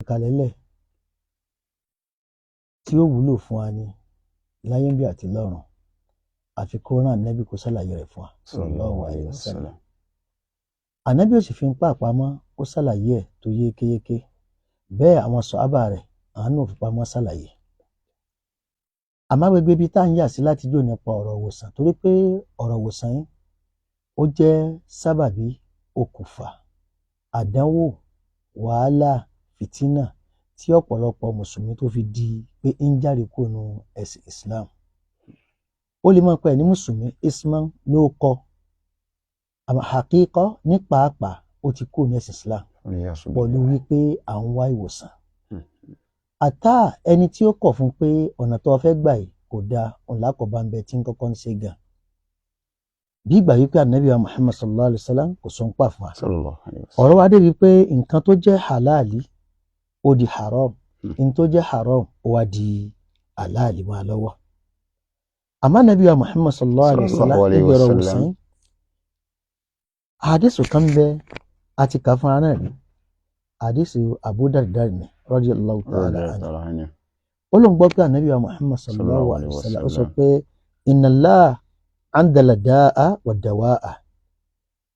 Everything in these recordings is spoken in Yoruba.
kalẹ̀ lẹ̀ tí ó wúlò fún wa ní láyé bí àti lọ́run àfi kó rán ànábì kó ṣàlàyé rẹ̀ fún wa sallallahu alaihi wasallam. Ànábì ò sì fi ń pàpamọ́ ó ṣàlàyé ẹ̀ tó yékéyéké, bẹ́ẹ̀ àwọn sàhábà rẹ̀ àwọn náà ò fi pamọ́ ṣàlàyé. Àmọ́ gbogbo ibi tá à ń yà sí láti jò nípa ọ̀rọ̀ ìwòsàn, torí pé ọ̀rọ̀ ìwòsàn yìí ó jẹ́ sábàbí, okùnfà, àdánwò, wàhálà, fìtínà tí ọ̀pọ̀lọpọ̀ mùsùlùmí tó fi di pé ń jáde kúrò nínú ẹ̀sìn Islam. Ó lè máa pẹ́ ní mùsùlùmí isman ló kọ, àmọ́ hakíkọ́ ní pàápàá ó ti kúrò ní ẹ̀sìn Islam pẹ̀lú wípé à ń wá ìwòsàn. Àtá ẹni tí ó kọ̀ fún pé ọ̀nà tó fẹ́ gbà yìí kò dáa, ọ̀nà àkọ́bá ń bẹ tí ń kọ́kọ́ ń ṣe gan. Bí ìgbà wípé ànábì wa Muhammad sallallahu alaihi wasallam kò sọ ń pà fún wa. Ọ̀rọ̀ wa dé wípé nǹkan tó jẹ́ halali ó di haram, nǹkan tó jẹ́ haram ó wá di halali wá lọ́wọ́. Àmọ́ ànábì wa Muhammad sallallahu alaihi wasallam níbi ọ̀rọ̀ ìwòsàn, àdìsù kan bẹ àti kà fún ara rẹ̀, àdìsù Abu Darda ni radiyallahu ta'ala anhu. Ó lóun gbọ́ pé ànábì wa Muhammad sallallahu alaihi wasallam ó sọ pé inna Allah andala da'a wa dawa'a.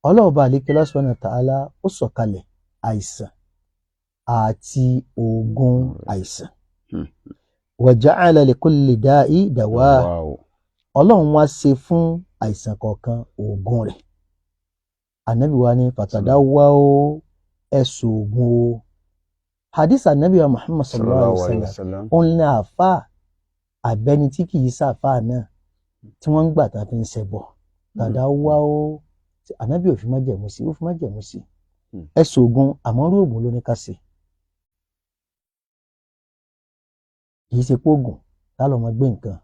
Ọlọ́ọ̀bá àlékẹ́lá subhanahu wa ta'ala ó sọ̀kalẹ̀ àìsàn àti oògùn àìsàn. Wa ja'ala li kulli da'i dawa'a. Ọlọ́run wá ṣe fún àìsàn kọ̀ọ̀kan oògùn rẹ̀. Ànábì wa ní fatadawwa'u ẹ̀sùn oògùn o. Hadith ànábì wa Muhammad sallallahu alaihi wasallam ó ń lé àfà àbẹ́ni tí kì í sàfà náà tí wọ́n ń gbà tá a fi ń ṣẹbọ. Fatadawwa'u ànábì ò fi má jẹ̀mú sí, ó fi má jẹ̀mú sí. Ẹ̀sùn oògùn àmọ́ rú oògùn ló ní ká ṣe. Kì í ṣe pé oògùn tá lọ́ mọ gbé nǹkan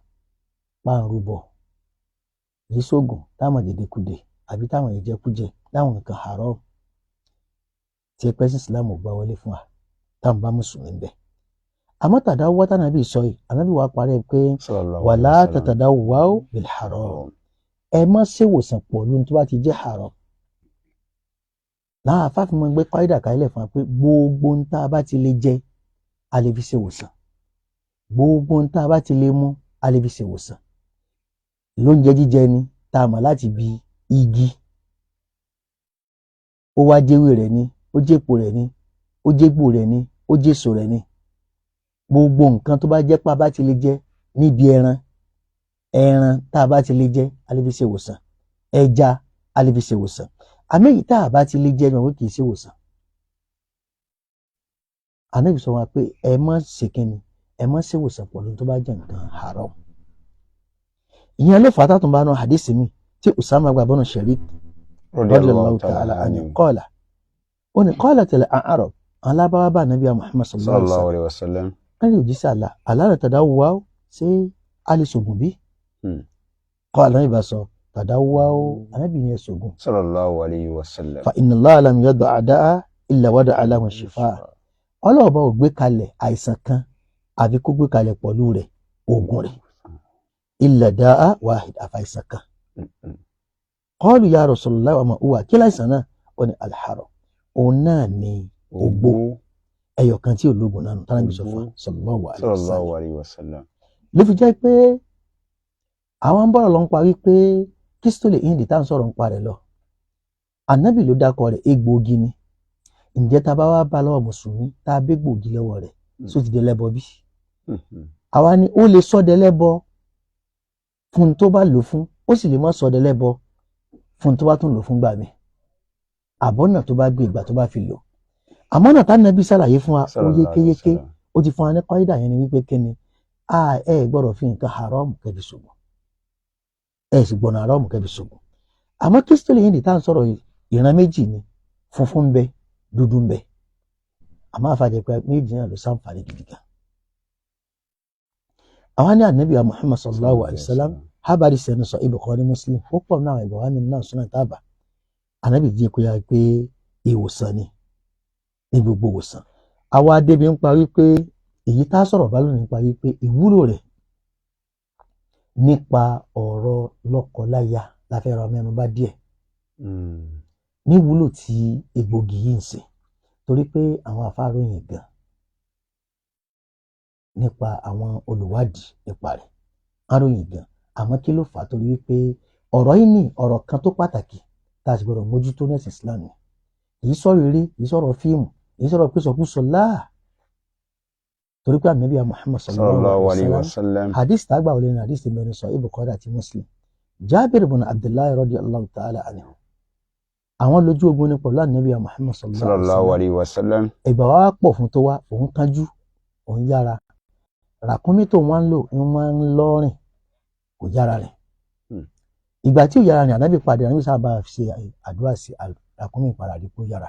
páàrùn bọ̀. Kì í ṣoògùn táwọn jẹ̀dẹ̀kudè àbí táwọn ìjẹkújẹ láwọn nǹkan haram tí ẹgbẹ́ Islam ò gbà wọlé fún wa táwọn bá mùsùlùmí bẹ̀. Àmọ́ tàdáwọ́ tánàbí sọ yìí, ànábì wa parẹ́ pé wala tatadawwa'u bil haram. Ẹ má ṣèwòsàn pọ̀ lóhun tó bá ti jẹ́ haram. Láwọn afáfin mọ́ gbé kọ́ídà kalẹ̀ fún wa pé gbogbo ń tá a bá ti lè jẹ a lè fi ṣèwòsàn, gbogbo ń tá a bá ti lè mú a lè fi ṣèwòsàn. Lóúnjẹ jíjẹ ni tá a mọ̀ láti bi igi, ó wá jẹ́wé rẹ̀ ni, ó jẹ́pò rẹ̀ ni, ó jẹ́gbò rẹ̀ ni, ó jẹ́so rẹ̀ ni. Gbogbo nǹkan tó bá jẹ́ pé a bá ti lè jẹ níbi ẹran tá a bá ti lè jẹ a lè fi ṣèwòsàn, ẹja a lè fi ṣèwòsàn. Àmọ́ èyí tá a bá ti lè jẹ náà kì í ṣèwòsàn. Ànábì sọ wá pé ẹ má ṣe kíni, ẹ má ṣèwòsàn pọ̀ lóhun tó bá jẹ́ nǹkan haram. Ìyẹn ló fà á tàtún bá náà hadisi mi tí Usama gba bọ́nà Sharik radiyallahu ta'ala anhu qala. Ó ní qalatil a'rab, alábáwá bá ànábì Muhammad sallallahu alaihi wasallam. Wọ́n lè òjíṣẹ́ àlá tatadawwa'u ṣé a lè ṣògùn bí? Qala ànábì bá sọ tadawwa'u, ànábì ní ẹ ṣògùn. Sallallahu alaihi wasallam. Fa inna Allaha lam yada'a da'a illa wada'a lahu shifa'. Ọlọ́ọ̀bá ò gbé kalẹ̀ àìsàn kan àfi kó gbé kalẹ̀ pẹ̀lú rẹ̀ oògùn rẹ̀. Illa da'a wahid, àfàìsàn kan. Qalu ya Rasulullah wa ma huwa, kí láìsàn náà? Ó ní al-haram, òun náà ni ogbó ẹyọ kan tí ológun náà tánà bí sọ fún sallallahu alaihi wasallam. Ló fi jẹ́ pé àwọn ń bọ̀rọ̀ lọ ń parí pé kístólì ìndì tá ń sọ̀rọ̀ ń parẹ̀ lọ. Ànábì ló dákọ rẹ̀ egbòogi ni. Ǹjẹ́ ta bá wá bá lọ́wọ́ mùsùlùmí tá a bégbòogi lọ́wọ́ rẹ̀ só ti dẹlẹ́bọ bí? Àwa ni ó lè sọ dẹlẹ́bọ fún tó bá lò fún, ó sì lè má sọ dẹlẹ́bọ fún tó bá tún lò fún gbà mí. Àbọ̀nà tó bá gbé ìgbà tó bá fi lò. Àmọ́ náà tánàbí ṣàlàyé fún wa ó yékéyéké, ó ti fún wa ní kọ́ídà yẹn ni wípé kíni, ẹ gbọ́dọ̀ fi nǹkan haram kẹ́bi ṣògùn, ẹ sì gbọ́nà haram kẹ́bi ṣògùn. Àmọ́ kístólì yìí tá ń sọ̀rọ̀ ìran méjì ni, funfun ń bẹ, dúdú ń bẹ. Àmọ́ àfàjẹ́ pé méjì náà ló ṣàǹfààní gidi gan. Àwọn ní ànábì Muhammad sallallahu alaihi wasallam habari sẹ́nu sọ Bukhari Muslim ó pọ̀ náà ìgbà wá mi náà súnà tábà. Ànábì jẹ́ kó yá pé ìwòsàn ni ní gbogbo ìwòsàn. Àwa débi ń parí pé èyí tá sọ̀rọ̀ bá lónìí parí pé ìwúlò rẹ̀ nípa ọ̀rọ̀ lọ́kọláya la fẹ́ ra mẹ́nu bà díẹ̀. Ní wúlò tí egbògi yìí ń ṣe, torí pé àwọn afáròyìn gan nípa àwọn olùwádìí nípa rẹ̀ aróyìn gan àmọ́ kí ló fà á torí wípé ọ̀rọ̀ yìí ní ọ̀rọ̀ kan tó pàtàkì tá a sì gbọdọ̀ mójútó ní ẹ̀sìn Islam ni kì í sọ̀rọ̀ eré kì í sọ̀rọ̀ fíìmù kì í sọ̀rọ̀ pèsòkúsọ láà torí pé ànábì Muhammad sallallahu alaihi wasallam hadith tàgbà wọlé ní hadith mẹ́rin sọ Bukhari àti Muslim Jabir ibn Abdullahi radiyallahu ta'ala anhu àwọn lójú ogun ní pẹ̀lú ànábì Muhammad sallallahu alaihi wasallam ìgbà wa pọ̀ fún tó wá òun kánjú òun yára ràkúnmí tó wọ́n ń lò ń wọ́n ń lọ́rìn kò yára rẹ̀ ìgbà tí ò yára rìn ànábì padà ànábì sábà ṣe àdúrà sí ràkúnmí ìparadì kó yára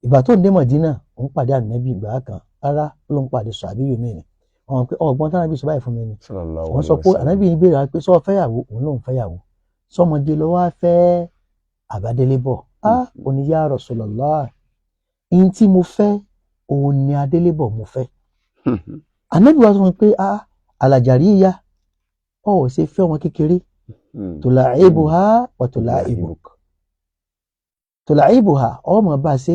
ìgbà tó ń dé Mọ̀dínà òun pàdé ànábì ìgbà kan rárá ló ń pàdé sàbí yomi ni wọn pé ọgbọ́n tánábì sọ báyìí fún mi ni wọ́n sọ pé ànábì ń béèrè pé sọ fẹ́yàwó òun lòun fẹ́yàwó sọmọdé lọ wá fẹ́ àbádélébọ̀ òní yá Rasulullah ihun tí mo fẹ́ òun ni adélébọ̀ mo fẹ́ ànábì wa sọ pé alàjàríyà ọ̀ ò ṣe fẹ́ wọn kékeré tula'ibuha wa tula'ibuk tula'ibuha ọmọ bá ṣe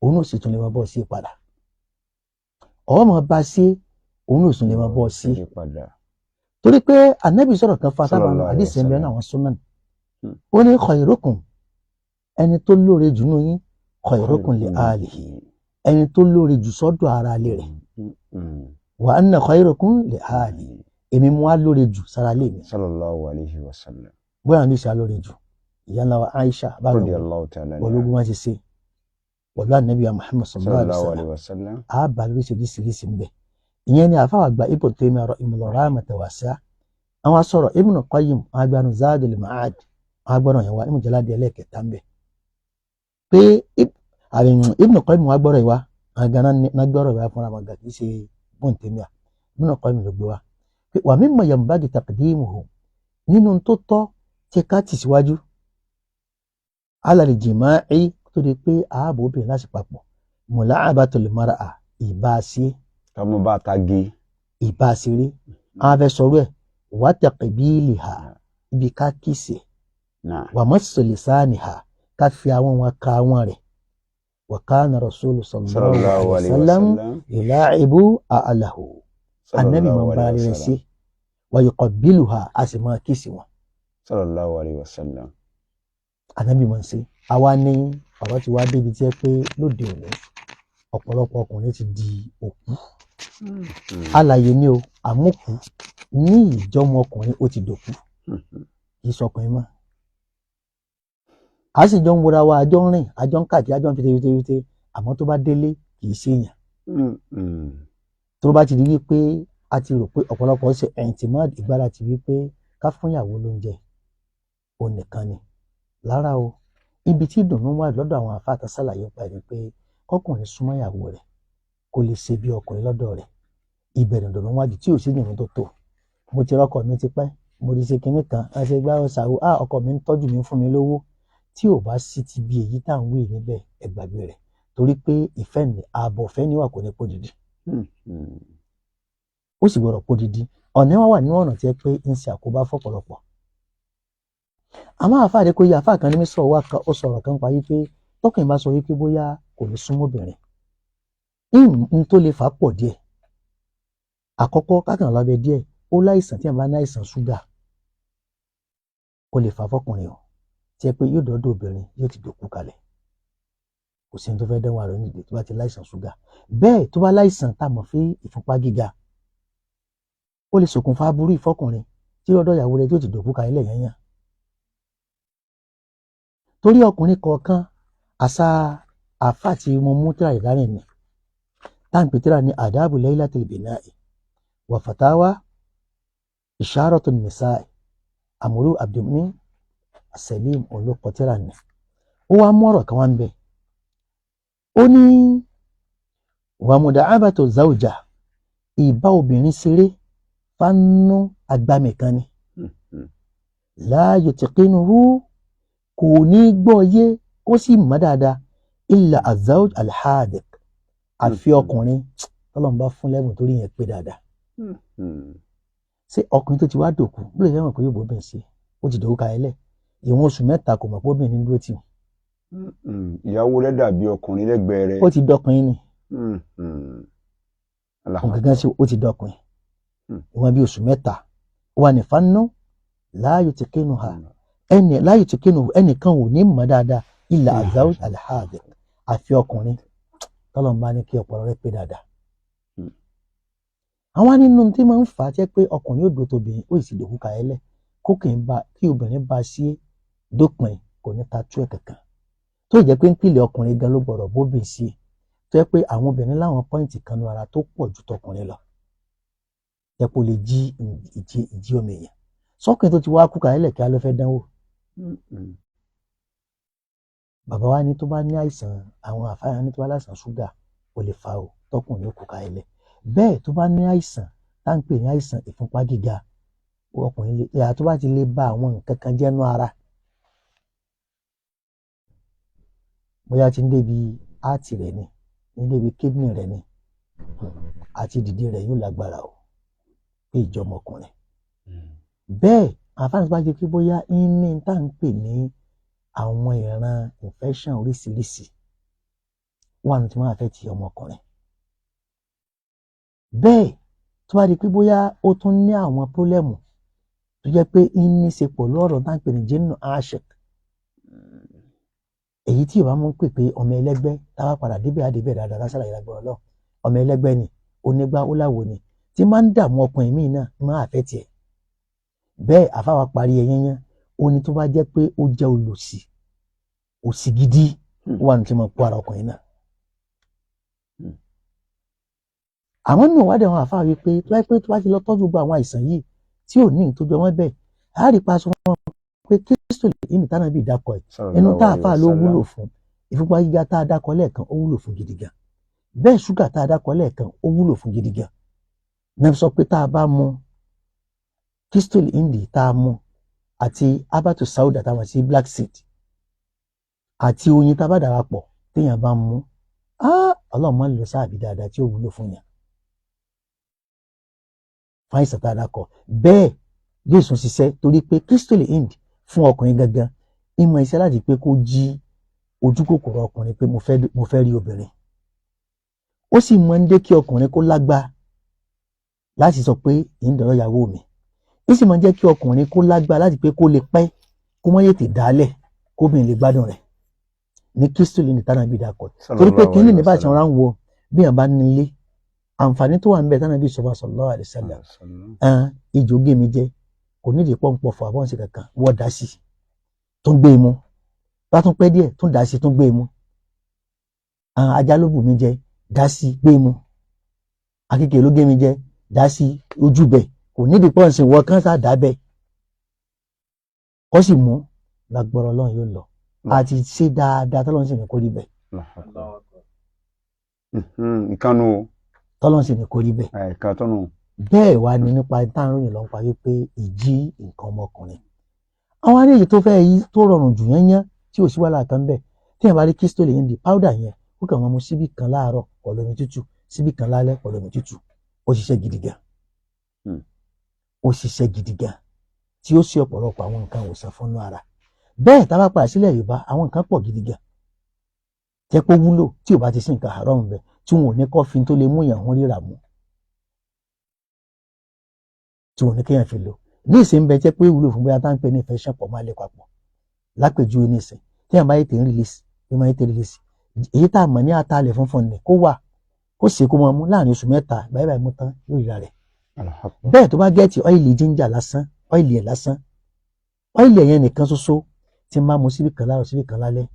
òun ò sì tún lè máa bọ́ sí padà ọmọ bá ṣe òun ò sì tún lè máa bọ́ sí torí pé ànábì sọ̀rọ̀ kan fa sábà náà àdìsẹ́ ń bẹ náà àwọn sunan ó ní khairukum ẹni tó lóore jù nù yín khairukum li alihi ẹni tó lóore jù sọ́dọ̀ ara lè rẹ̀ wa anna khairukum li alihi èmi mú wá lóore jù sára lè mi sallallahu alaihi wasallam bóyá ní ìṣá lóore jù ìyá ńlá wa Aisha báwo ológun wá ti ṣe pẹ̀lú ànábì Muhammad sallallahu alaihi wasallam àbá lóríṣiríṣi ń bẹ ìyẹn ni àfáwà gba Ibn Taymiyyah rahimahullah wasi'a àwọn sọ̀rọ̀ Ibn Qayyim agbánu Zadul Ma'ad agbọ́nà yẹn wá ìmùjẹ́ládé ẹlẹ́ẹ̀kẹta ń bẹ pé Ibn Qayyim agbọ́rọ̀ ìwá agana nagbọ́rọ̀ ìwá fúnra wọn gà kì í ṣe Ibn Taymiyyah Ibn Qayyim ló gbé wá pé wà mimma yanbaghi taqdimuhu nínú tó tọ́ tí ká tì síwájú ala al-jima'i tó di pé ààbò obìnrin láti papọ̀ mula'abatul mar'a ìbáṣe kàmú bá ta gé ìbáṣeré àwọn afẹ́ sọ̀rọ̀ ẹ̀ wa taqbiliha ibi ká kìsì wa massu lisaniha ká fi àwọn wọn ka wọn rẹ̀ wa kana rasulu sallallahu alaihi wasallam yula'ibu a'lahu annabi man bá rẹ̀ sí wa yuqabbiluha a sì máa kìsì wọn sallallahu alaihi wasallam annabi man sí àwa ní ọ̀rọ̀ ti wá débi tí ẹ pé lóde òní ọ̀pọ̀lọpọ̀ ọkùnrin ti di òkú alààyè ni o àmúkú ní ìjọmọ ọkùnrin ó ti dòkú kì í sọkùnrin mọ́ a sì jọ ń wọra wa àjọ ń rìn àjọ ń káàkiri àjọ ń fitefite àmọ́ tó bá délé kì í ṣèyàn tó bá ti di wípé a ti rò pé ọ̀pọ̀lọpọ̀ ṣe ẹ̀ǹtìmọ́ ìgbára ti wípé ká fún ìyàwó lóúnjẹ òun nìkan ni lára o ibi tí ìdùnnú wà lọ́dọ̀ àwọn àfáàtà sàlàyé parí pé kọkùnrin súnmọ́ ìyàwó rẹ̀ kó lè ṣe bí ọkùnrin lọ́dọ̀ rẹ̀ ìbẹ̀rẹ̀ ìdùnnú wájú tí ò sí ìdùnnú tó tó mo ti rọ́kọ mi ti pẹ́ mo rí ṣe kinní kan a ṣe gbá ṣàwó ọkọ mi ń tọ́jú mi fún mi lówó tí ò bá sí ti bí èyí tá à ń wí níbẹ̀ ẹ gbàgbé rẹ̀ torí pé ìfẹ́ ni ààbọ̀ fẹ́ níwà kò ní pò dìdí ó sì gbọ́dọ̀ pò dìdí ọ̀nà wà ní ọ̀nà tí ẹ pé ń ṣe àkóbá fọ́pọ̀lọpọ̀ àmọ́ àfáàdé kò yẹ àfáà kan ní mísọ̀ wá ó sọ̀rọ̀ kan pa wípé tọkùnrin bá sọ wípé bóyá kò ní súnmọ́ obìnrin n tó lè fà pọ̀ díẹ̀ àkọ́kọ́ kákan lábẹ́ díẹ̀ ó láìsàn tí a bá ní àìsàn ṣúgà ó lè fà fọkùnrin o tí ẹ pé yóò dọ́dọ̀ obìnrin yóò ti dòkú kalẹ̀ kò sí ní tó fẹ́ dẹ́wọ̀n àrùn nídìí tó bá ti láìsàn ṣúgà bẹ́ẹ̀ tó bá láìsàn tá a mọ̀ fún ìfúnpá gíga ó lè ṣokùnfà aburú ìfọkùnrin tí ọ̀dọ̀ ìyàwó rẹ̀ yóò ti dòkú kalẹ̀ lẹ́yìn torí ọkùnrin kọ̀ọ̀kan àṣà àfà tí mo mú tíra ìdárìn ni táǹpì tíra ní àdáàbù laylatil bina'i wa fatawa isharatun nisa'i àmúrú abdulmini salim olóko tíra ni ó wá mọ́rọ̀ kan wá ń bẹ̀ ó ní wa muda'abatu zawja ìbá obìnrin ṣeré fánú agbámi kan ni la yutiqinuhu kò ní gbọ́ yé kó sì mọ̀ dáadáa illa azawj alhadiq àfi ọkùnrin tọ́lọ́run bá fún lẹ́bùn torí yẹn pé dáadáa ṣé ọkùnrin tó ti wá dòkú ló lè fẹ́ràn pé yóò bóbìn sí ó ti dòkú kalẹ̀ ìwọ̀n oṣù mẹ́ta kò mọ̀ pé obìnrin dúró tì wọ́n. ìyàwó rẹ̀ dàbí ọkùnrin lẹ́gbẹ̀ẹ́ rẹ̀. ó ti dọkùnrin ni Allahu òun gangan sí ó ti dọkùnrin ìwọ̀n bí oṣù mẹ́ta wà ní fánú láàyò tí kínú ha láàyò tí kínú ẹnìkan ò ní mọ̀ dáadáa illa azawj alhaadi àfi ọkùnrin tọ́lọ́run bá ní kí ọpọlọ rẹ̀ pé dáadáa. àwọn nínú tí máa ń fà á jẹ́ pé ọkùnrin yóò dúró tóbìnrin ó sì dòkú ka ẹlẹ́ kí obìnrin bá sí dópin kò ní ta tú ẹ̀ kankan tó jẹ́ pé ń pìlẹ̀ ọkùnrin gan ló gbọ́dọ̀ bóbìn sí tó yẹ pé àwọn obìnrin láwọn pọ́ìntì kan ní ara tó pọ̀ ju tọkùnrin lọ jẹ́ pé ó lè jí ìjí ọmọ èèyàn sọ́kùnrin tó ti wá kú ka ẹlẹ́ kí á ló fẹ́ dánwò. bàbá wa ní tó bá ní àìsàn àwọn àfáà ní tó bá láìsàn ṣúgà ó lè fa o tọkùnrin ó kú ka ẹlẹ́ bẹ́ẹ̀ tó bá ní àìsàn tá ń pè ní àìsàn ìfúnpá gíga ọkùnrin lè ìyá tó bá ti lè ba àwọn nǹkan kan jẹ́nu ara bóyá ti ń débi áàtì rẹ̀ ni ń débi kídìnì rẹ̀ ni àti dìde rẹ̀ yóò lágbára o pé ìjọmọkùnrin bẹ́ẹ̀ àfáàní tó bá jẹ́ pé bóyá ní tá ń pè ní àwọn ìran infection oríṣiríṣi wà ní tí wọ́n á fẹ́ ti ọmọkùnrin bẹ́ẹ̀ tó bá di pé bóyá ó tún ní àwọn pólẹ́mù tó jẹ́ pé ń ní ṣe pọ̀ lọ́rọ̀ tá ń pè ní jinnu ashik èyí tí Yorùbá mú pè pé ọmọ ẹlẹ́gbẹ́ táwa padà débẹ̀ àdébẹ̀ dáadáa lásàlàyé lágbára Ọlọ́run ọmọ ẹlẹ́gbẹ́ ni onígbá ó láwo ni tí máa ń dààmú ọkùnrin míì náà máa àfẹ́ tiẹ̀ bẹ́ẹ̀ àfáwà parí ẹyẹnyẹn ó ní tó bá jẹ́ pé ó jẹ́ òsì gidi ó wà ní tí mo kó ara ọkùnrin náà. àwọn nínú ìwádìí àwọn àfáà wípé tó bá pé tó bá ti lọ tọ́jú gbogbo àwọn àìsàn yìí tí ò ní ìtọ́jú ọmọ bẹ́ẹ̀ á rí pa sọ wọn pé Kristo ìní tánà bí ìdákọ̀ ẹ̀ ẹnu tá àfáà ló wúlò fún ìfúnpá gíga tá a dákọ̀ lẹ́ẹ̀kan ó wúlò fún gidi gan bẹ́ẹ̀ ṣúgà tá a dákọ̀ lẹ́ẹ̀kan ó wúlò fún gidi gan náà sọ pé tá a bá mu Kristo ìní tá a mu àti abatu sauda táwọn sí black seed àti oyin tá a bá darapọ̀ téèyàn bá mu Ọlọ́run máa ń lọ sáàbì dáadáa tí ó wúlò fún yàn fáìsàn tá a dákọ̀ bẹ́ẹ̀ yóò sún ṣiṣẹ́ torí pé Kristo ìní fún ọkùnrin gangan ìmọ̀ iṣẹ́ láti pé kó jí ojú kòkòrò ọkùnrin pé mo fẹ́ rí obìnrin ó sì máa ń dé kí ọkùnrin kó lágbá láti sọ pé ìdọ̀rọ̀ ìyàwó mi ó sì máa ń jẹ́ kí ọkùnrin kó lágbá láti pé kó lè pẹ́ kó mọ́ yètè dálẹ̀ kóbìnrin lè gbádùn rẹ̀ ní Kristo ní tánà bí dákọ̀ torí pé kí ní ní bá ti rán wo bí yàn bá nílé àǹfààní tó wà ń bẹ tánà bí sọfà sallallahu alaihi wasallam ìjò gé mi jẹ kò nídìí pọ́npọ́ fún àbọ̀nsẹ̀ kankan wọ́n dá sí tó ń gbé e mú bá tún pẹ́ díẹ̀ tó ń dá sí tó ń gbé e mú ajá ló bù mí jẹ dá sí gbé e mú akéèké ló gé mi jẹ dá sí ojú bẹ̀ kò nídìí pọ́nsẹ̀ wọ́n kán sá dá bẹ́ẹ̀ kó sì mú lágbọ́rọ̀ Ọlọ́run yóò lọ àti ṣe dáadáa tọ́lọ́run sì ní kó rí bẹ́ẹ̀. ìkànnù tọ́lọ́run sì ní kó rí bẹ́ẹ̀. ìkànnù. bẹ́ẹ̀ wá ní nípa táwọn èèyàn lọ ń parí pé ìjí nǹkan ọmọkùnrin. àwọn aréyè tó fẹ́ yí tó rọrùn jù yányán tí ò sí wàhálà kan bẹ́ẹ̀ tí èèyàn bá rí Kristo lè ń di powder yẹn ó kàn máa mu síbì kan láàárọ̀ pẹ̀lú omi tútù síbì kan lálẹ́ pẹ̀lú omi tútù ó ṣiṣẹ́ gidi gan. ó ṣiṣẹ́ gidi gan tí ó ṣe ọ̀pọ̀lọpọ̀ àwọn nǹkan ìwòsàn fúnnú ara. bẹ́ẹ̀ tá a bá padà sílẹ̀ Yorùbá àwọn nǹkan pọ̀ gidi gan jẹ́ pé wúlò tí ò bá ti sí nǹkan àárọ̀ ń bẹ tí wọn ò ní kọ́fin tó lè mú yàn wọ́n ríra mú tí wọn ò ní kéèyàn fi lò ní ìsìn ń bẹ jẹ́ pé wúlò fún bóyá tá ń pè ní infection pọ̀ máa lè papọ̀ lápèjúwe ní ìsìn tí yàn bá yẹ tè ń release bí máa yẹ tè release èyí tá a mọ̀ ní àtàlẹ̀ funfun ni kó wà kó sì kó máa mú láàrin oṣù mẹ́ta báyìí mú tán yóò ríra rẹ̀ bẹ́ẹ̀ tó bá gẹ́ẹ̀tì ọ́ìlì ginger lásán ọ́ìlì ẹ̀ lásán ọ́ìlì ẹ̀yẹn nìkan ṣoṣo tí máa mu síbì kan láàárọ̀ síbì kan lálẹ́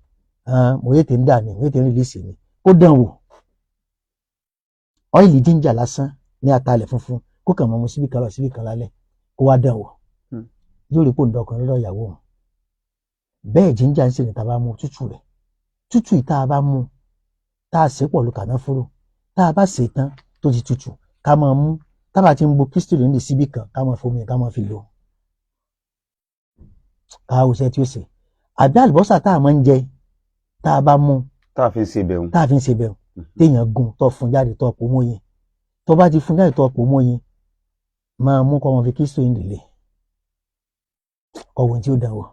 mo yẹ tè ń dà ní mo yẹ tè ń release ni ó dán wò ọ́ìlì ginger lásán ní àtàlẹ̀ funfun kó kàn máa mu síbì kan láàárọ̀ síbì kan lálẹ́ kó wá dán wò yóò rí pò ń dọkùnrin lọ́dọ̀ ìyàwó wọn bẹ́ẹ̀ ginger ń sèrè tá a bá mu tútù rẹ̀ tútù yìí tá a bá mu tá a sè pọ̀ lu kànáfóró tá a bá sè tán tó ti tútù ká máa mú tá a bá ti ń bo Kristo lè ní síbì kan ká máa fomi ká máa fi lò ká oṣẹ́ tí ó sè àbí àlùbọ́sà tá a máa ń jẹ tá a bá mú tá a fi ń ṣe bẹ̀rù téèyàn gùn tó fún jáde tó pò mọ́yìn tó bá ti fún jáde tó pò mọ́yìn máa mú kọ́ wọn fi Kristo ìdílé ọ̀wọ̀n tí ó dánwò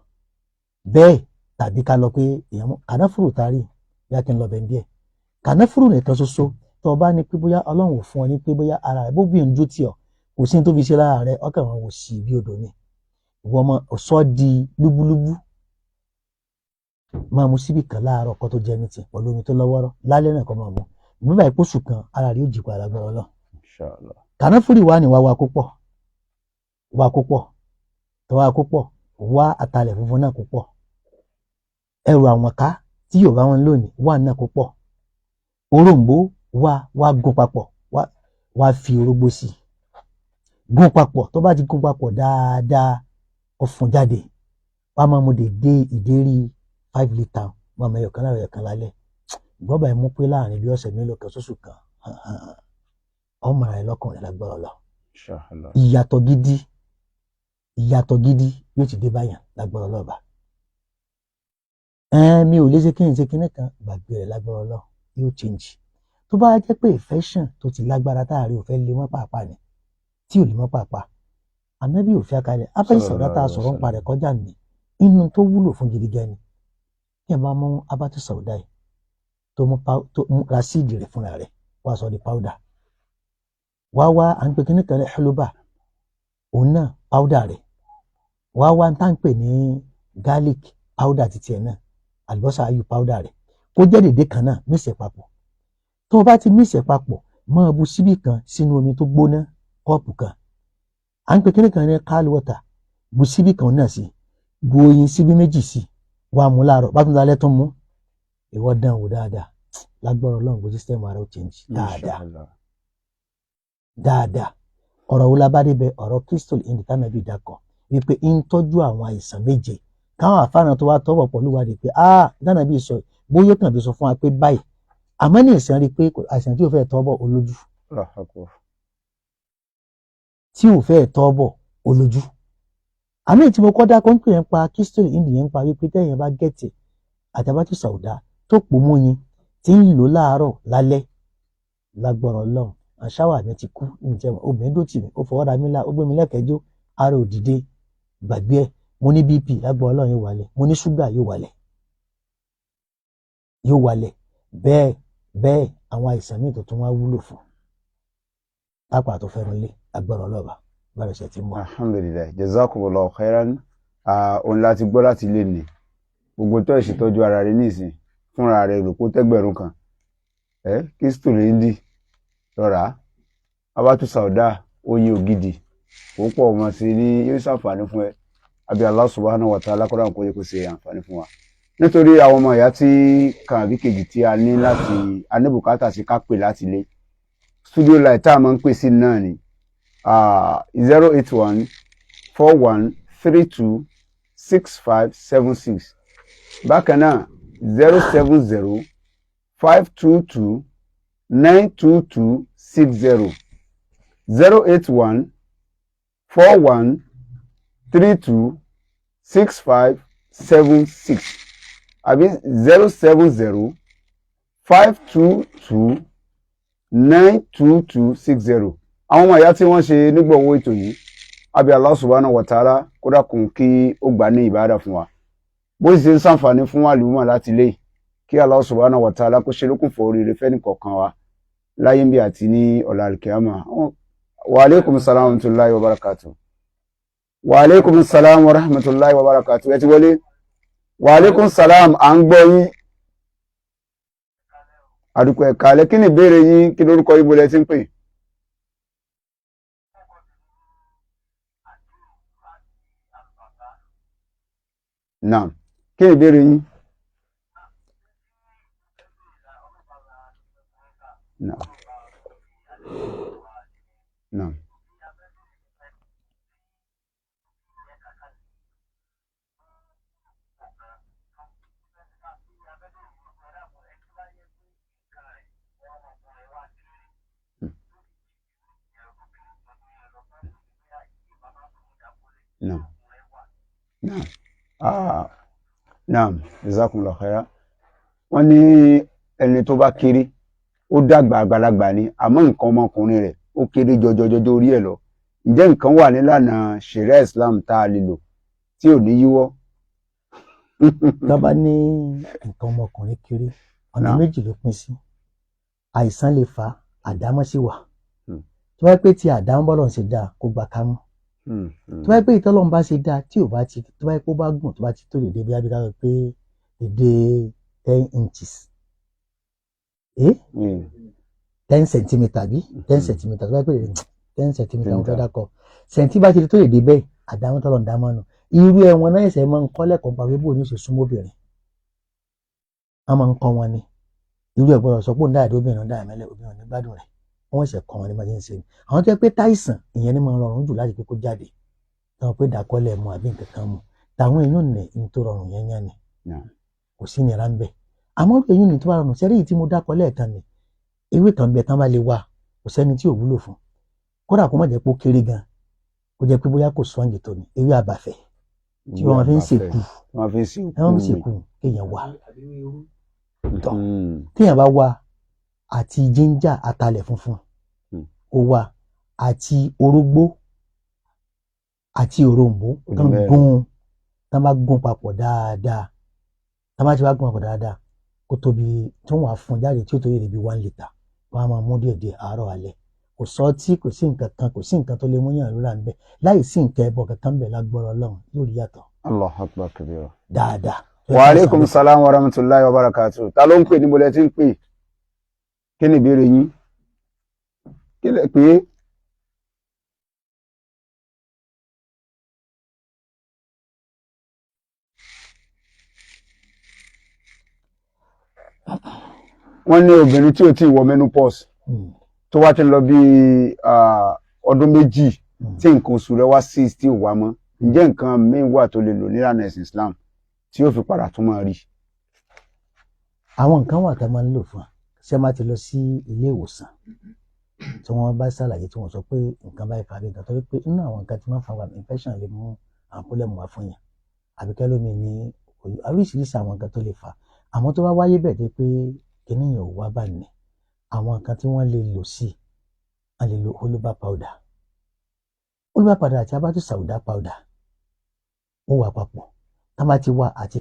bẹ́ẹ̀ tàbí ká lọ pé èèyàn kànáfùrù tari yá kí n lọ bẹ̀ díẹ̀ kànáfùrù nìkan ṣoṣo tó bá ní pé bóyá Ọlọ́run ò fún ọ ní pé bóyá ara rẹ̀ bó gbìyànjú tì ọ́ kò sí ní tó fi ṣe lára rẹ̀ ọkàn wọn wò sí bí odò ni ìwọ ọmọ ọ̀sọ́ di lúbúlúbú máa mu síbì kan láàárọ̀ kó tó jẹ mítì pẹ̀lú omi tó lọ́wọ́rọ́ lálẹ́ náà kó máa mu nígbà ìpósù kan ara rẹ̀ yóò jí padà gbọ́rọ̀ lọ. kànáfùrì wà ní wá kópọ̀ tó wá kópọ̀ wá àtàlẹ̀ funfun náà kópọ̀ ẹrù àwọn ká tí Yorùbá wọn lónìí wà náà kópọ̀ òrombó wá gún papọ̀ wá fi orógbó sí gún papọ̀ tó bá ti gún papọ̀ dáadáa ọ̀fun jáde wá máa mu dé ìdérí 5 litre máa mọ ẹyọkan láàárọ̀ ẹyọkan lálẹ́ gbọ́dọ̀ mú pé láàrin bí ọ̀sẹ̀ mélòó kan sóṣù kan ọmọ rẹ̀ lọ́kùnrin lágbára lọ ìyàtọ̀ gidi yóò ti dé báyàn lágbára lọ́ba mi ò lè ṣe kíni kan gbàgbé rẹ̀ lágbára lọ yóò change tó bá jẹ́ pé infection tó ti lágbára táàrí ò fẹ́ lé mọ́ pàápàá ni tí ò lè mọ́ pàápàá ànábì ò fi akalẹ̀ abẹ́rẹ́ sọ̀rọ̀ tá a sọ̀rọ̀ ń parẹ́ kọjá mi inú tó wúlò fún gidi gan ni kí ẹ bá mú abátú sọ̀rọ̀dá yìí tó mú rasíìdì rẹ̀ fúnra rẹ̀ wá sọ di powder wá à ń pè kíní kan ní xuluba òun náà powder rẹ̀ wá ń tá ń pè ní garlic powder títí ẹ̀ náà àlùbọ́sà ayù powder rẹ̀ kó jẹ́ dédé kan náà mísẹ̀ papọ̀ tó o bá ti mísẹ̀ papọ̀ máa bu síbí kan sínú omi tó gbóná kọ́ọ̀pù kan à ń pè kíní kan ní cold water bu síbí kan náà sí bu oyin síbí méjì sí wá mú láàárọ̀ bá tún lálẹ́ tó mú ìwọ dán wò dáadáa lágbára Ọlọ́run bó system ara ó change dáadáa ọ̀rọ̀ wo la bá débẹ̀ ọ̀rọ̀ crystal indi tánàbí dakọ̀ wípé ń tọ́jú àwọn àìsàn méje káwọn àfáàná tó wá tọ́wọ̀ pọ̀ lúwádìí pé tánàbí sọ bóyá kàn bí sọ fún wa pé báyìí àmọ́ ní ìsìn rí pé àìsàn tí ò fẹ́ tọ́bọ̀ olójú àmì tí mo kọ́ dákọ́ ń pè ń pa crystal indi yẹn ń pa wípé tẹ́yìn bá gẹ̀tì àtàbátú sàwùdá tó pò mú yín tí ń lò láàárọ̀ lálẹ́ lágbọ̀rọ̀ Ọlọ́run àṣàwà mi ti kú ǹjẹ́ obìnrin tó tì mí ó fọwọ́ ra mí lá ó gbé mi lẹ́kẹ̀ẹ́jọ́ ara òdìdé gbàgbé ẹ̀ mo ní BP lágbọ̀rọ̀ Ọlọ́run yóò wálẹ̀ mo ní ṣúgà yóò wálẹ̀ bẹ́ẹ̀ àwọn àìsàn míì tó tún wá wúlò fún pápá tó fẹ́ràn lé lágbọ̀rọ̀ Ọlọ́ba bára ṣe ti mọ́. alhamdulilayi jazakumullahu khairan òun láti gbọ́ láti lè ní gbogbo tó ìṣètọ́jú ara rẹ̀ nísìn fúnra rẹ̀ rò kó tẹ́gbẹ̀rún kan crystal indi lọ́ra abátú sàwùdá oyin ògidì ó pọ̀ ọmọ sí ní yóò ṣàǹfààní fún ẹ àbí Allah subhanahu wa ta'ala kọ́ra kó yẹ kó ṣe àǹfààní fún wa nítorí àwọn ọmọ ìyá tí kan àbí kejì tí a ní bùkátà sí ká pè láti lé studio light tá a máa ń pè sí náà ni 08141326576 bákan náà 07052292260 08141326576 àbí 07052292260 àwọn ọmọ ìyá tí wọ́n ṣe nígbọ̀wọ́ ètò yìí àbí Allah subhanahu wa ta'ala kó dákun kí ó gbà ní ìbádà fún wa bó sì ń ṣàǹfààní fún àlùmọ̀ láti lé kí Allah subhanahu wa ta'ala kó ṣe lókun fún oríire fẹ́ni kọ̀ọ̀kan wa láyé ń bí àti ní ọ̀la alkiyama. Wa alaikum salam wa rahmatullahi wa barakatuh. Wa alaikum salam wa rahmatullahi wa barakatuh. Ẹ ti wọlé. Wa alaikum salam à ń gbọ́ yín. Àdùkù ẹ̀ka alẹ́ kí ni ìbéèrè yín kí lórúkọ yín bolẹ̀ tí ń pè? Naam. Kí ni ìbéèrè yín? Naam. Naam. Naam. Naam. Naam. Jazakumullahu khairan. Wọ́n ní ẹni tó bá kéré ó dàgbà àgbàlagbà ni àmọ́ nǹkan ọmọkùnrin rẹ̀ ó kéré jọjọjọjọ orí ẹ̀ lọ. Ǹjẹ́ nǹkan wà nílànà ṣẹ̀ríà Islam tá a lè lò tí ò ní yíwọ́? Lọ́ba ní nǹkan ọmọkùnrin kéré ọ̀nà méjì ló pín sí. àìsàn lè fà á, àdámọ́ sì wà. Tó bá pé tí àdámọ́ bọ́lọ̀ ṣe dáa kó gbà ká mú. Tó bá pé ìtọ́lọ́run bá ṣe dáa tí ò bá ti, tó bá pé ó bá gùn tó bá ti tó dédé bí abíká sọ pé dédé 10 inches. 10 centimeter bí 10 centimeter tó bá pé 10 centimeter wọn fẹ́ dákọ̀. Sẹ̀ǹtì bá ti tó dédé bẹ́ẹ̀ àdámọ́ tọ́lọ́run dámọ́ nù. Irú ẹ̀wọ̀n náà ẹ̀sẹ̀ máa ń kọ́ lẹ́kọ̀ọ́ pa pé bó ní ó ṣe súnmọ́ obìnrin. Wọ́n máa ń kọ́ wọn ni. Irú ẹ̀ gbọ́dọ̀ sọ pé òun dáàdé obìnrin dáà mẹ́lẹ̀ obìnrin ní gbádùn rẹ̀. Wọ́n ṣẹ̀ kọ́ wọn ní bá ṣe ń ṣe ni. Àwọn tó yẹ pé táìsàn ìyẹn ní máa rọrùn jù láti pé kó jáde. Táwọn pé dàkọ́lẹ̀ mu àbí nǹkan kan mu. Tàwọn èèyàn ní tó rọrùn yẹn yẹn ni. Kò sí nira ń bẹ̀. Àmọ́ èèyàn ní tó bá rọrùn sẹ́rí yìí tí mo dákọ́lẹ̀ kan ni. Ewé kan bẹ tán bá lè wà kò sẹ́ni tí ò wúlò fún. Kódà kó má jẹ́ pé ó kéré gan. Kó jẹ́ pé bóyá kò sọ́ǹgì tó ni. Ewé àbàfẹ́ tí wọ́n fi ń ṣèkù. Wọ́n fi ń ṣèkù kéèyàn wà. Téèyàn bá wà àti jíńjà atalẹ̀ funfun ó wà àti orógbó àti òrombó tán bá gún papọ̀ dáadáa tán bá ti wá gún papọ̀ dáadáa kó tóbi tí wọ́n wà fún jáde tí ó tó yẹ bí 1 litre wọ́n á máa mú díẹ̀díẹ̀ àárọ̀ alẹ́ kò sọ tí kò sí nǹkan kan kò sí nǹkan tó lè mú yàn lóra ń bẹ láì sí nǹkan ẹbọ kankan ń bẹ lágbọ́rọ̀ Ọlọ́run yóò rí yàtọ̀. Allahu akbar kabira. Dáadáa. Wa alaikum salam wa rahmatullahi wa barakatuh. Ta ló ń pè ní mo lẹ ti ń pè? Kí ni ìbéèrè yín? Kí lẹ pé? Wọ́n ní obìnrin tí ò tí ì wọ menopause tó wá ti lọ bí ọdún méjì tí nǹkan oṣù rẹ̀ wá sí tí ò wá mọ́. Ǹjẹ́ nǹkan míì wà tó lè lò nílànà ẹ̀sìn Islam tí yóò fi padà tún máa rí? Àwọn nǹkan wà tá a máa ń lò fún ṣé máa ti lọ sí ilé ìwòsàn tí wọ́n bá ṣàlàyé tí wọ́n sọ pé nǹkan báyìí fàbí nǹkan tó rí pé inú àwọn nǹkan tí máa ń fa infection lè mú àwọn pọ́lẹ́mù wá fún yàn àbíkẹ́ lómi ní oríṣiríṣi àwọn nǹkan tó lè fà àmọ́ tó bá wáyé bẹ́ẹ̀ dé pé kìnìyàn ò wá bá ní àwọn nǹkan tí wọ́n lè lò sí wọ́n lè lo oluba powder àti abatu sauda powder wọ́n wà papọ̀ tá bá ti wá àti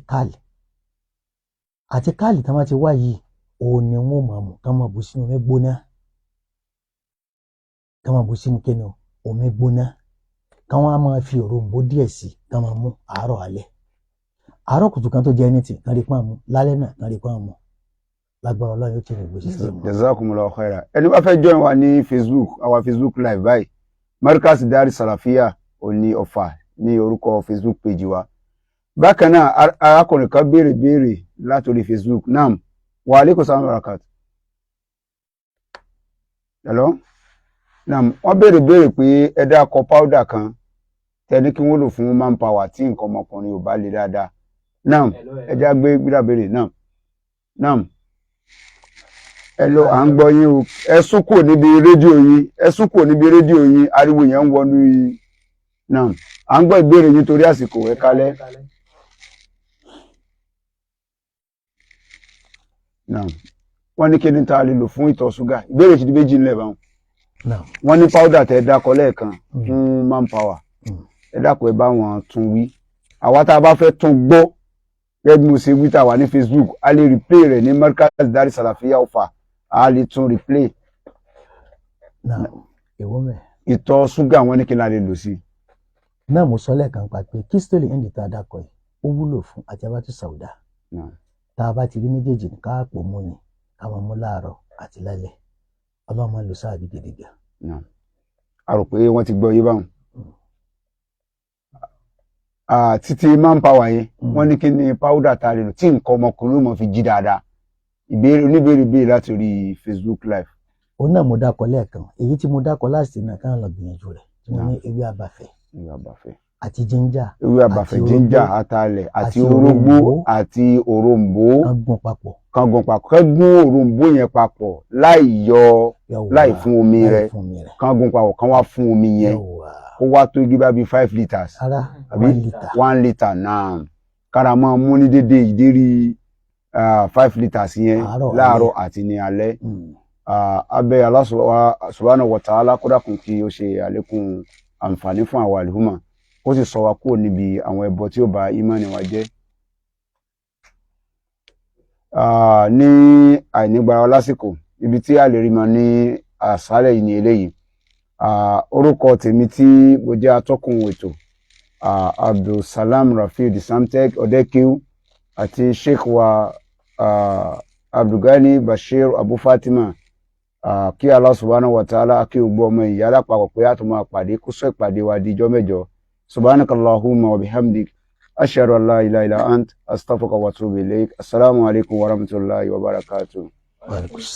káàlì tá bá ti wá yìí òun ni wọ́n máa mú ká máa bù sínú omi gbóná ká máa bù sínú kíni omi gbóná ká wọ́n á máa fi òrombó díẹ̀ sí ká máa mú àárọ̀ alẹ́ àárọ̀ kùtù kan tó jẹ́ anything kan rí pọ́n mú lálẹ́ náà kan rí pọ́n mú lágbára Ọlọ́run yóò tẹ̀lé gbèsè sí mu. Jazakumullahu khaira. Ẹni bá fẹ́ join wa ní Facebook our Facebook live báyìí Markaz Dari Salafia òní Ọ̀fà ní orúkọ Facebook page wa. Bákan náà arákùnrin kan béèrè látòrí Facebook náà wa alaikum salam wa barakatuh. Hello? Naam, wọ́n béèrè pé ẹ dákọ powder kan tẹni kí wọ́n lò fún manpower tí nǹkan ọmọkùnrin ò bá le dáadáa. Naam, ẹ já gbé béèrè náà. Naam. Hello, à ń gbọ́ yín o. Ẹ sún kúrò níbi rédíò yín, ariwo yẹn ń wọnú yín. Naam, à ń gbọ́ ìbéèrè yín torí àsìkò ẹ kálẹ́. Naam. Wọ́n ní kí ni tá a lè lò fún ìtọ̀ ṣúgà. Ìbéèrè ti di méjì ńlẹ̀ báwọn. Wọ́n ní powder tẹ́ dákọ lẹ́ẹ̀kan fún manpower. Ẹ dákọ̀ ẹ bá wọn tún wí. Àwa tá a bá fẹ́ tún gbọ́ gẹ́gẹ́ bí mo ṣe wí tá a wà ní Facebook a lè replay rẹ̀ ní Markaz Dari Salafia Ọ̀fà a lè tún replay. Ìtọ̀ ṣúgà wọn ní kí la lè lò sí. Náà mo sọ lẹ́ẹ̀kan pa pé kístólì ẹ̀ǹdì tá a dákọ̀ yìí ó wúlò fún àti abátú sàwùdà. Tá a bá ti rí méjèèjì ní káàpọ̀ mú ni ká máa mú láàárọ̀ àti lálẹ́ Ọlọ́run máa lò sáàbì gidi gan. A rò pé wọ́n ti gbọ́ yé báwọn. Títí manpower yẹn wọ́n ní kí ni powder tá a lè lò tí nǹkan ọmọkùnrin mọ̀ fi jí dáadáa. Oníbèrè láti orí Facebook live. Òun náà mo dákọ̀ lẹ́ẹ̀kan èyí tí mo dákọ̀ láti náà kàn lọ gbìyànjú rẹ̀ tí mo ní ewé àbàfẹ́ àti jíńjà ewé àbàfẹ́ jíńjà atalẹ̀ àti orógbó àti òrombó kan gún òrombó yẹn papọ̀ láì fún omi rẹ̀ kan gún papọ̀ kan wá fún omi yẹn kó wá tó igi bá bí 5 litres àbí 1 litre náà kára máa mú ní dédé ìdérí 5 litres yẹn láàárọ̀ àti ní alẹ́. Abẹ́ Allah subhanahu wa ta'ala kó dákun kí ó ṣe àlékún àǹfààní fún àwọn àlùmọ̀ kó sì sọ wa kúrò níbi àwọn ẹbọ tí ó bà ìmánì wa jẹ́. Ní àìnígbára lásìkò ibi tí a lè rí mọ ní àṣálẹ́ yìí ní eléyìí. Orúkọ tèmi tí mo jẹ́ atọ́kùn ètò Abdulsalam Rafiu the Samtech Odekiu àti Sheikh wa Abdulgani Bashir Abu Fatima. Kí Allah subhanahu wa ta'ala kí gbogbo ọmọ ìyá lápapọ̀ pé a tún máa pàdé kó sọ ìpàdé wa di ijọ́ mẹ́jọ. Subhanakallahumma wa bihamdik ashhadu an la ilaha illa ant astaghfiruka wa atubu ilayk. Assalamu alaikum wa rahmatullahi wa barakatuh. Wa alaikum salam.